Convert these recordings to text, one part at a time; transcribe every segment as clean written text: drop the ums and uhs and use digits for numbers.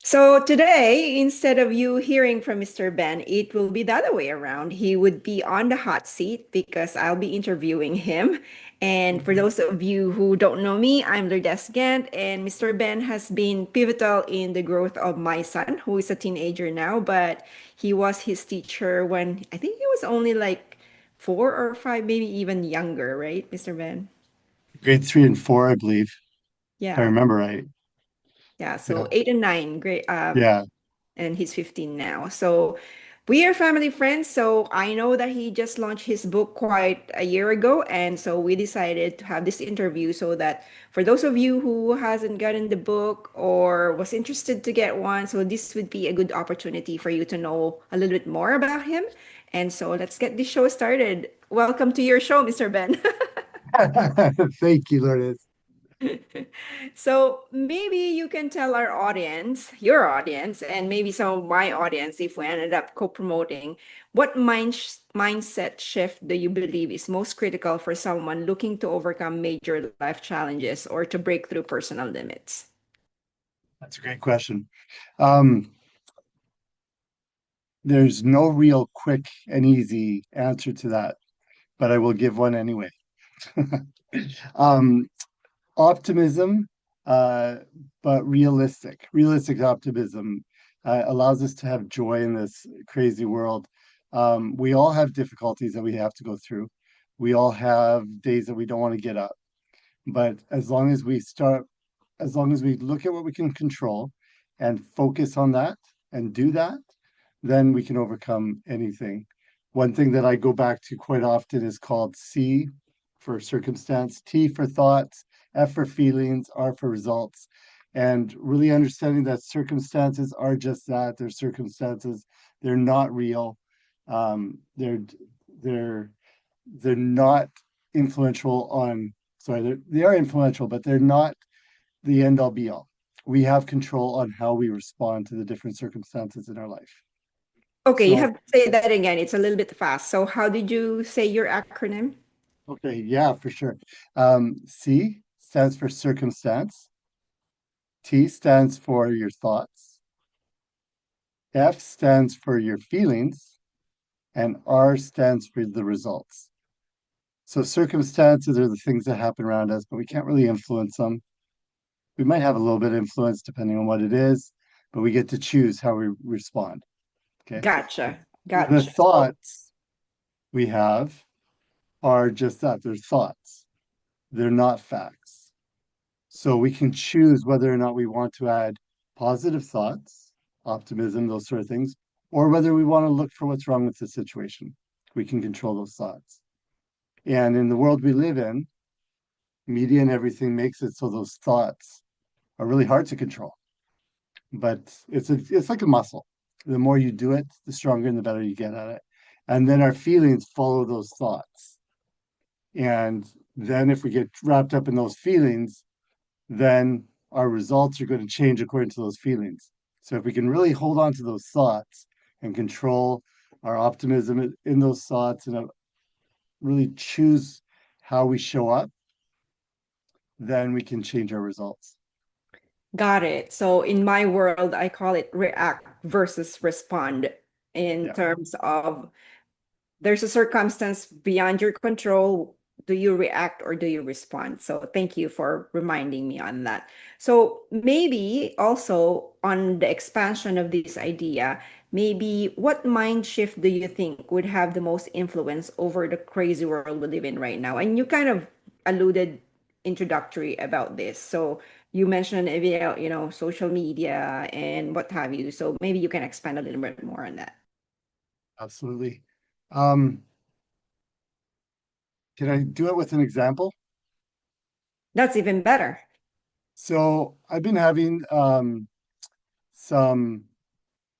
So today, instead of you hearing from Mr. Ben, it will be the other way around. He would be on the hot seat because I'll be interviewing him. And for Mhm. those of you who don't know me, I'm Lourdes Gant, and Mr. Ben has been pivotal in the growth of my son, who is a teenager now, but he was his teacher when I think he was only like 4 or 5, maybe even younger, right, Mr. Ben? Grade 3 and 4, I believe, if I Yeah. remember right. Yeah, so Yeah. 8 and 9, great. Yeah. And he's 15 now. So we are family friends. So I know that he just launched his book quite a year ago. And so we decided to have this interview so that for those of you who hasn't gotten the book or was interested to get one, so this would be a good opportunity for you to know a little bit more about him. And so let's get this show started. Welcome to your show, Mr. Ben. Thank you, Lourdes. So maybe you can tell our audience, your audience, and maybe some of my audience, if we ended up co-promoting, what mindset shift do you believe is most critical for someone looking to overcome major life challenges or to break through personal limits? That's a great question. Um, there's no real quick and easy answer to that, but I will give one anyway. Um, Optimism, uh, but realistic. Realistic optimism allows us to have joy in this crazy world. We all have difficulties that we have to go through. We all have days that we don't want to get up. But as long as we look at what we can control and focus on that and do that, then we can overcome anything. One thing that I go back to quite often is called C for circumstance, T for thoughts, F for feelings, R for results. And really understanding that circumstances are just that. They're circumstances. They're not real. Um, they're they're they're not influential on, sorry, they are influential, but they're not the end all be all. We have control on how we respond to the different circumstances in our life. Okay, you So, have to say that again. It's a little bit fast. So how did you say your acronym? okay, yeah, for sure. C stands for circumstance, T stands for your thoughts, F stands for your feelings, and R stands for the results. So, circumstances are the things that happen around us, but we can't really influence them. We might have a little bit of influence depending on what it is, but we get to choose how we respond. Okay. Gotcha. The Gotcha. So thoughts we have are just that, they're thoughts, they're not facts. So we can choose whether or not we want to add positive thoughts, optimism, those sort of things, or whether we want to look for what's wrong with the situation. We can control those thoughts. And in the world we live in, media and everything makes it so those thoughts are really hard to control. But it's like a muscle. The more you do it, the stronger and the better you get at it. And then our feelings follow those thoughts. And then if we get wrapped up in those feelings, then our results are going to change according to those feelings. So if we can really hold on to those thoughts and control our optimism in those thoughts and really choose how we show up, then we can change our results. got it. So in my world, I call it react versus respond in Yeah, terms of there's a circumstance beyond your control. Do you react or do you respond? So thank you for reminding me on that. So maybe also on the expansion of this idea, maybe what mind shift do you think would have the most influence over the crazy world we live in right now? And you kind of alluded introductory about this. So you mentioned social media and what have you. So maybe you can expand a little bit more on that. absolutely. Um, can I do it with an example? That's even better. So I've been having some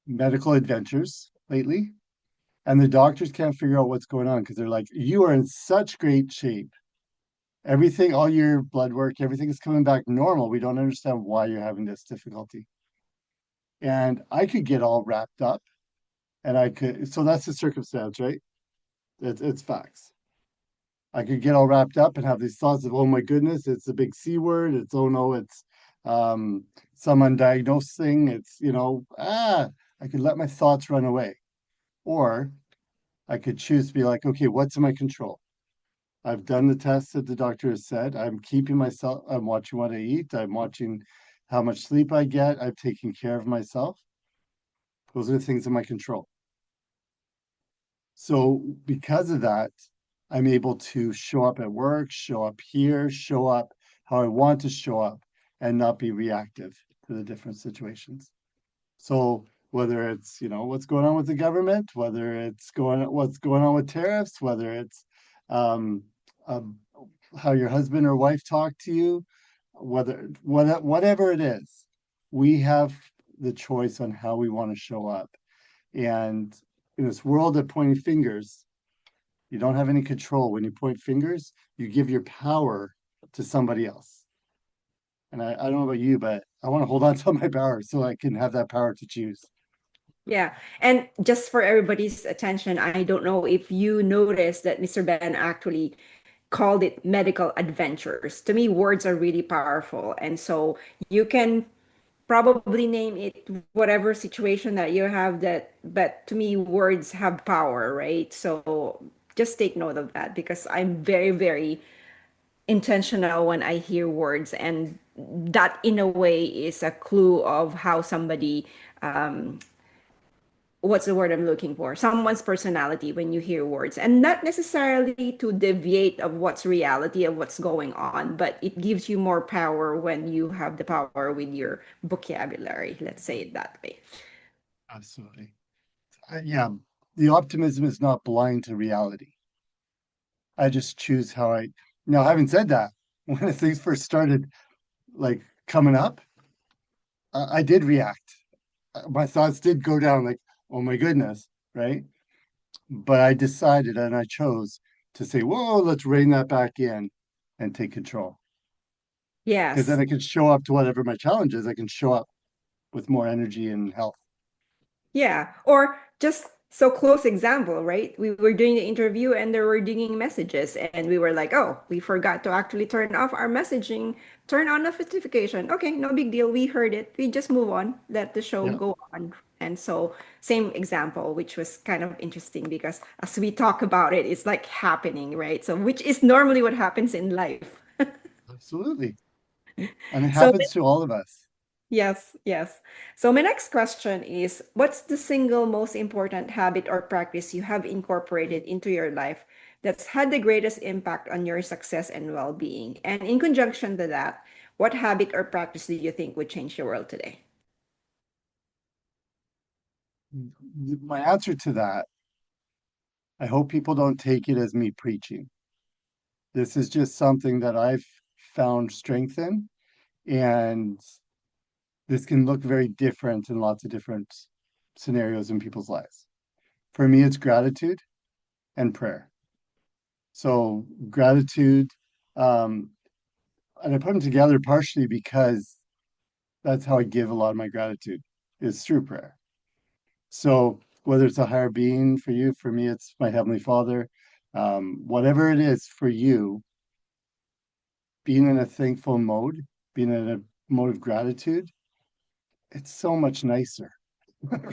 medical adventures lately, and the doctors can't figure out what's going on because they're like, you are in such great shape. Everything, all your blood work, everything is coming back normal. We don't understand why you're having this difficulty. And I could get all wrapped up and so that's the circumstance, right? It's facts. I could get all wrapped up and have these thoughts of, oh my goodness, it's a big C word. It's, oh no, it's um, some undiagnosed thing. It's, I could let my thoughts run away. Or I could choose to be like, okay, what's in my control? I've done the tests that the doctor has said. I'm keeping myself, I'm watching what I eat. I'm watching how much sleep I get. I'm taking care of myself. Those are the things in my control. So because of that, I'm able to show up at work, show up here, show up how I want to show up and not be reactive to the different situations. So whether it's, what's going on with the government, whether it's what's going on with tariffs, whether it's um, um, how your husband or wife talk to you, whatever it is, we have the choice on how we want to show up. And in this world of pointing fingers, you don't have any control. When you point fingers, you give your power to somebody else. And I don't know about you, but I want to hold on to my power so I can have that power to choose. Yeah. And just for everybody's attention, I don't know if you noticed that Mr. Ben actually called it medical adventures. To me, words are really powerful. And so you can probably name it whatever situation that you have that, but to me, words have power, right? So just take note of that because I'm very, very intentional when I hear words, and that in a way is a clue of how somebody what's the word I'm looking for? Someone's personality when you hear words, and not necessarily to deviate of what's reality of what's going on, but it gives you more power when you have the power with your vocabulary. Let's say it that way. Absolutely. Yeah, the optimism is not blind to reality. I just choose how I. Now, having said that, when things first started like coming up, I did react. My thoughts did go down like, oh my goodness, right? But I decided and I chose to say, whoa, let's rein that back in and take control. Because then Yes. I can show up to whatever my challenge is. I can show up with more energy and health. Yeah. Or just so close example, right? We were doing the interview and there were dinging messages and we were like, oh, we forgot to actually turn off our messaging, turn on notification. Okay, no big deal. We heard it. We just move on, let the show Yeah, go on. And so same example, which was kind of interesting because as we talk about it, it's like happening, right? So which is normally what happens in life. absolutely. And it So happens to all of us. yes, yes. So my next question is, what's the single most important habit or practice you have incorporated into your life that's had the greatest impact on your success and well-being? And in conjunction to that, what habit or practice do you think would change the world today? My answer to that, I hope people don't take it as me preaching. This is just something that I've found strength in, and this can look very different in lots of different scenarios in people's lives. For me, it's gratitude and prayer. So, gratitude, um, and I put them together partially because that's how I give a lot of my gratitude is through prayer. So, whether it's a higher being for you, for me, it's my Heavenly Father, whatever it is for you, being in a thankful mode, being in a mode of gratitude, it's so much nicer,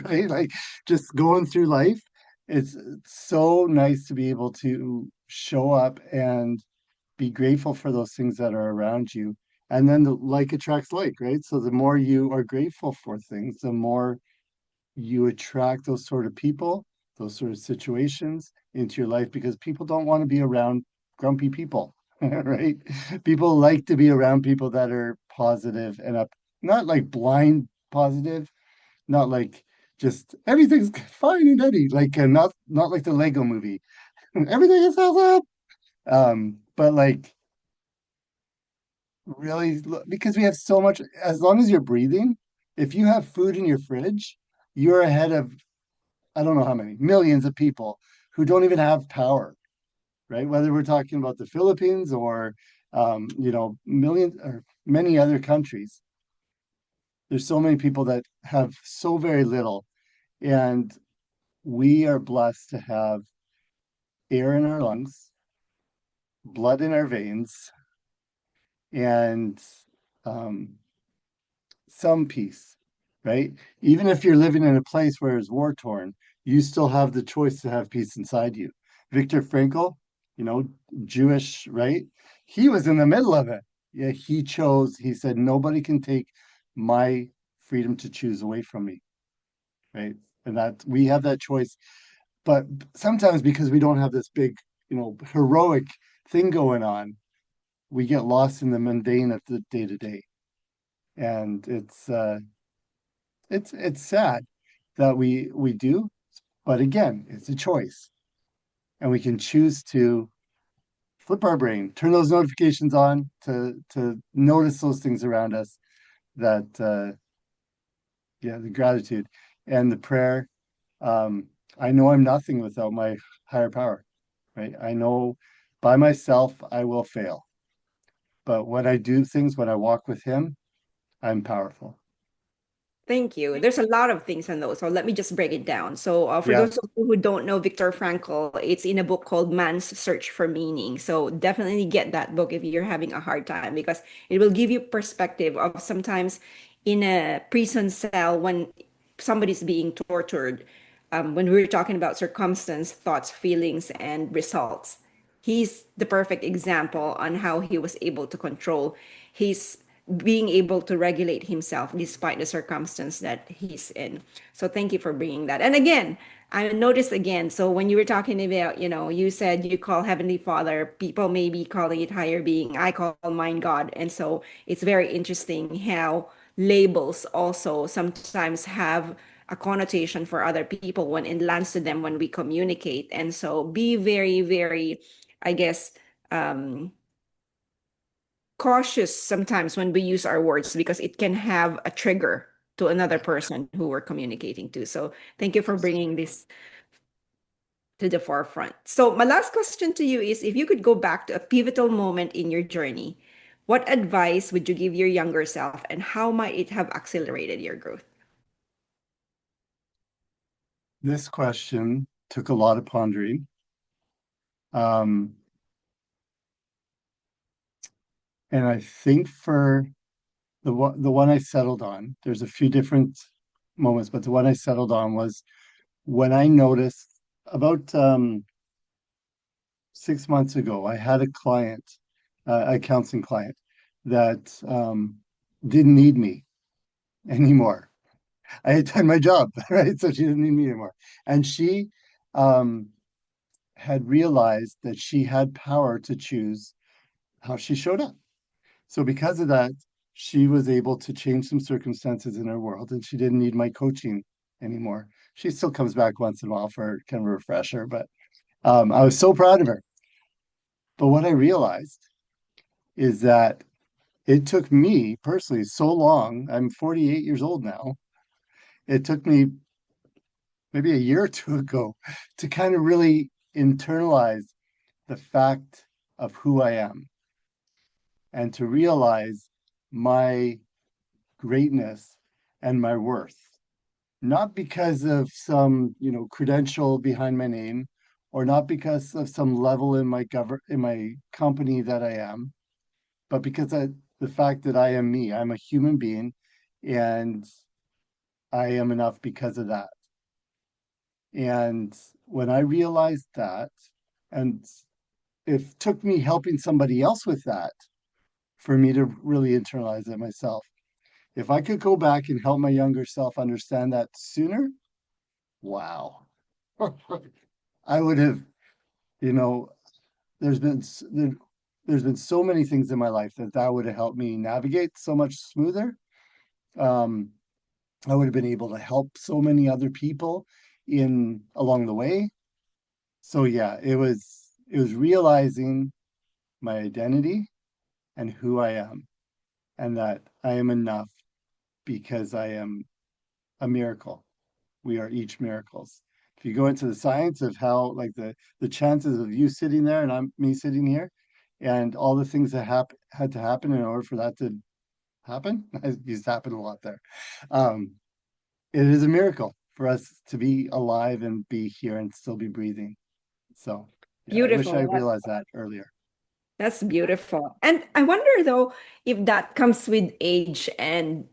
right? Like just going through life, it's so nice to be able to show up and be grateful for those things that are around you. And then the like attracts like, right? So the more you are grateful for things, the more you attract those sort of people, those sort of situations into your life because people don't want to be around grumpy people, right? People like to be around people that are positive and up, not like blind positive, not like just everything's fine and dandy, like not like the Lego movie. Everything is awesome. But like really because we have so much as long as you're breathing, if you have food in your fridge, you're ahead of I don't know how many millions of people who don't even have power, right? Whether we're talking about the Philippines or millions or many other countries, there's so many people that have so very little, and we are blessed to have air in our lungs, blood in our veins, and um, some peace, right? Even if you're living in a place where it's war torn, you still have the choice to have peace inside you. Viktor Frankl, you know, Jewish, right? He was in the middle of it. Yeah, he chose, he said, nobody can take my freedom to choose away from me, right? And that we have that choice. But sometimes because we don't have this big, heroic thing going on, we get lost in the mundane of the day to day. And it's sad that we do, but again, it's a choice. And we can choose to flip our brain, turn those notifications on to notice those things around us that yeah, the gratitude and the prayer. I know I'm nothing without my higher power, right? I know by myself I will fail. But when I do things, when I walk with him, I'm powerful. Thank you. There's a lot of things in those, so let me just break it down. So, for Yeah. those of you who don't know Viktor Frankl, it's in a book called Man's Search for Meaning. So, definitely get that book if you're having a hard time because it will give you perspective of sometimes in a prison cell when somebody's being tortured. When we're talking about circumstance, thoughts, feelings, and results, he's the perfect example on how he was able to control his being able to regulate himself despite the circumstance that he's in. So thank you for bringing that. And again, I noticed again, so when you were talking about, you said you call Heavenly Father, people may be calling it higher being. I call mine God. And so it's very interesting how labels also sometimes have a connotation for other people when it lands to them when we communicate. And so be very, very, I guess, um, cautious sometimes when we use our words because it can have a trigger to another person who we're communicating to. So thank you for bringing this to the forefront. So my last question to you is if you could go back to a pivotal moment in your journey, what advice would you give your younger self and how might it have accelerated your growth? This question took a lot of pondering. Um, and I think for the one I settled on, there's a few different moments, but the one I settled on was when I noticed about 6 months ago, I had a client, a counseling client, that didn't need me anymore. I had done my job, right? So she didn't need me anymore. And she um, had realized that she had power to choose how she showed up. So because of that, she was able to change some circumstances in her world and she didn't need my coaching anymore. She still comes back once in a while for kind of a refresher, but I was so proud of her. But what I realized is that it took me personally so long. I'm 48 years old now. It took me maybe a year or two ago to kind of really internalize the fact of who I am and to realize my greatness and my worth, not because of some, credential behind my name or not because of some level in my company that I am, but because the fact that I am me. I'm a human being and I am enough because of that. And when I realized that, and it took me helping somebody else with that for me to really internalize it myself. If I could go back and help my younger self understand that sooner, wow. I would have, you know, there's been there's been so many things in my life that would have helped me navigate so much smoother. Um, I would have been able to help so many other people in along the way. So yeah, it was realizing my identity and who I am and that I am enough because I am a miracle. We are each miracles. If you go into the science of how like the chances of you sitting there and I'm me sitting here and all the things that had to happen in order for that to happen, I used happen a lot there. Um, it is a miracle for us to be alive and be here and still be breathing. So yeah, I wish I Beautiful. realized that earlier. That's beautiful. And I wonder though if that comes with age and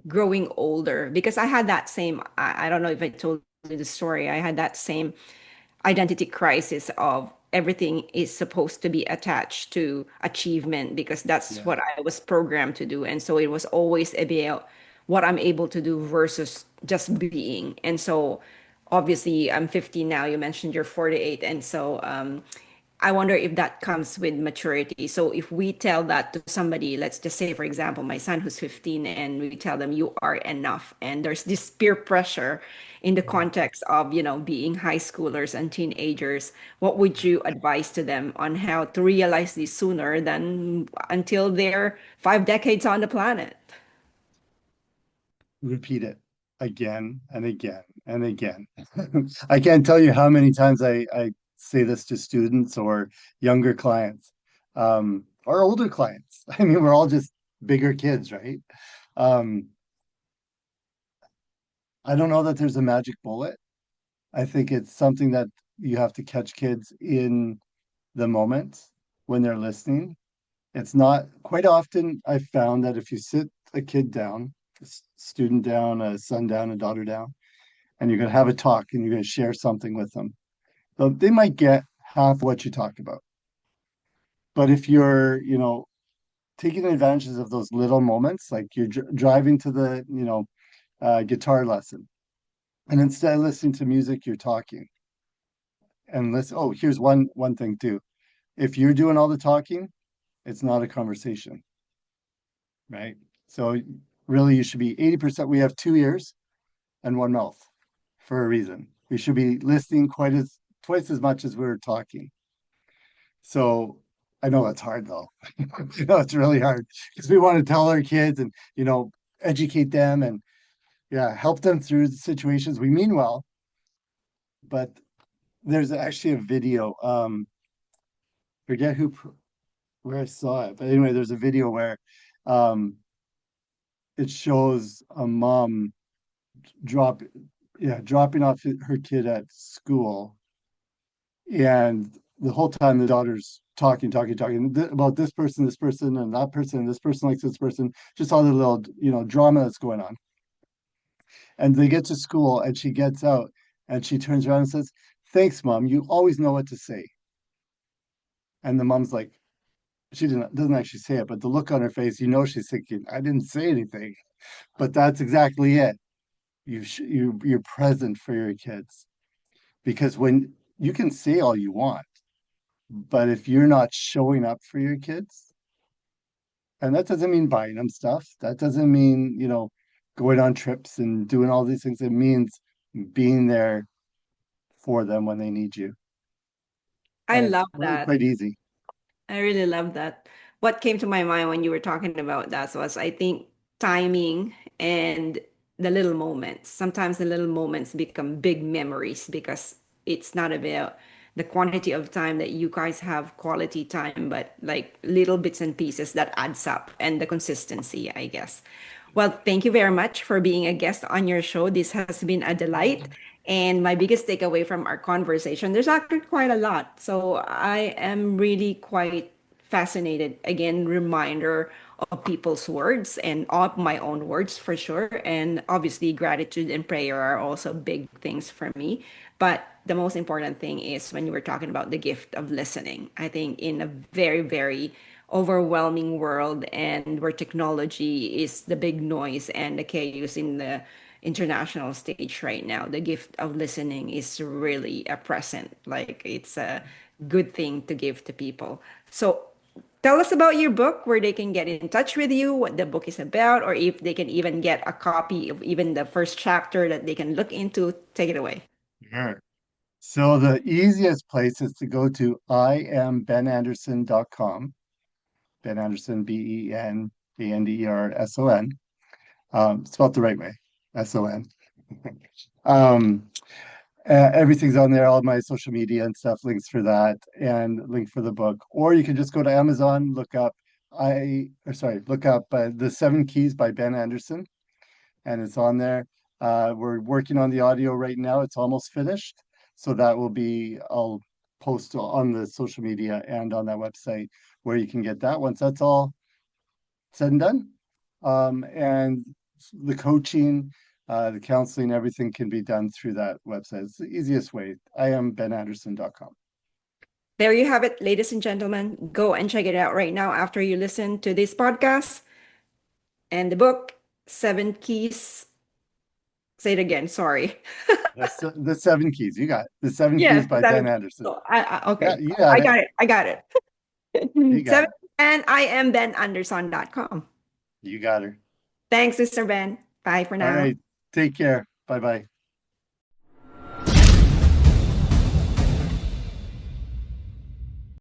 growing older because I had that same, I don't know if I told you the story. I had that same identity crisis of everything is supposed to be attached to achievement because that's Yeah. what I was programmed to do. And so it was always about what I'm able to do versus just being. And so obviously I'm 50 now. You mentioned you're 48. And so I wonder if that comes with maturity. So if we tell that to somebody, let's just say, for example, my son who's 15, and we tell them you are enough, and there's this peer pressure in the Yeah. context of, being high schoolers and teenagers, what would you advise to them on how to realize this sooner than until they're 5 decades on the planet? Repeat it again and again and again. I can't tell you how many times I say this to students or younger clients, or older clients. I mean, we're all just bigger kids, right? Um, I don't know that there's a magic bullet. I think it's something that you have to catch kids in the moment when they're listening. It's not quite often I've found that if you sit a kid down, student down, a son down, a daughter down, and you're going to have a talk and you're going to share something with them, so they might get half what you talked about. But if you're, taking advantages of those little moments, like you're driving to the, guitar lesson, and instead of listening to music, you're talking and listen. Oh, here's one thing too. If you're doing all the talking, it's not a conversation, right? So really, you should be 80%. We have two ears and one mouth for a reason. We should be listening twice as much as we're talking. So I know that's hard though. It's really hard because we want to tell our kids and, educate them and yeah, help them through the situations. We mean well, but there's actually a video. Forget where I saw it, but anyway, there's a video where um it shows a mom drop dropping off her kid at school, and the whole time the daughter's talking about this person, and that person, and this person likes this person, just all the little, drama that's going on. And they get to school, and she gets out, and she turns around and says, "Thanks, mom. You always know what to say." And the mom's like, she doesn't actually say it, but the look on her face, she's thinking, "I didn't say anything." But that's exactly it. You're present for your kids, because when you can say all you want, but if you're not showing up for your kids, and that doesn't mean buying them stuff, that doesn't mean, going on trips and doing all these things. It means being there for them when they need you. I And it's love really that. quite easy. I really love that. What came to my mind when you were talking about that was, I think, timing and the little moments. Sometimes the little moments become big memories because it's not about the quantity of time that you guys have quality time, but like little bits and pieces that adds up and the consistency, I guess. Well, thank you very much for being a guest on your show. This has been a delight. And my biggest takeaway from our conversation, there's actually quite a lot. So I am really quite fascinated. Again, reminder of people's words and of my own words for sure. And obviously, gratitude and prayer are also big things for me. But the most important thing is when you were talking about the gift of listening. I think in a very, very overwhelming world and where technology is the big noise and the chaos in the international stage right now, the gift of listening is really a present. Like it's a good thing to give to people. So tell us about your book, where they can get in touch with you, what the book is about, or if they can even get a copy of even the first chapter that they can look into. Take it away. Sure. So the easiest place is to go to iambenanderson.com. Ben Anderson, BenAnderson, spelled the right way, SON. Um, Everything's on there, all my social media and stuff, links for that, and link for the book. Or you can just go to Amazon, look up The Seven Keys by Ben Anderson, and it's on there. We're working on the audio right now. It's almost finished. So I'll post on the social media and on that website where you can get that once that's all said and done. And the coaching, the counseling, everything can be done through that website. It's the easiest way. I am benanderson.com. There you have it, ladies and gentlemen. Go and check it out right now after you listen to this podcast and the book, Seven Keys. Say it again, sorry. That's the seven keys. You got it. The seven keys Yes, by Ben seven. Anderson. So Yeah, okay, you got I it. got it. I got it. You got Seven, it. and I am benanderson.com. You got her. Thanks, Mr. Ben. Bye for All now. right. Take care. Bye bye.